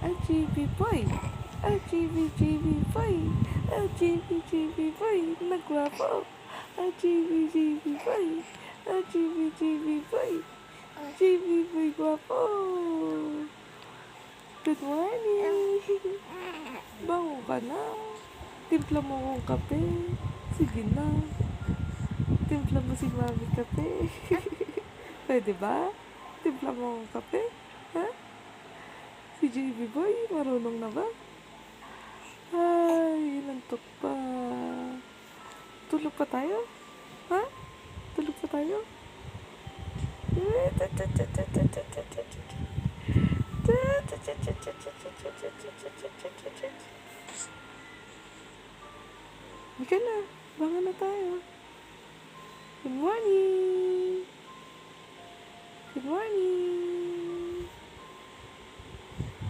LGB boy, LGB boy, LGB boy, nagwapo. LGB boy, LGB boy, GB boy gwapo. Good morning. Bango ka na. Timpla mo akong kape. Sige na. Timpla mo si mami kape. Pwede ba? Timpla mo akong kape? Ha? Si JB boy, marunong na ba? Ay, inantok pa. Tulog pa tayo? Ha? Tulog pa tayo? Halika na, bangon na tayo. Good morning. Good morning.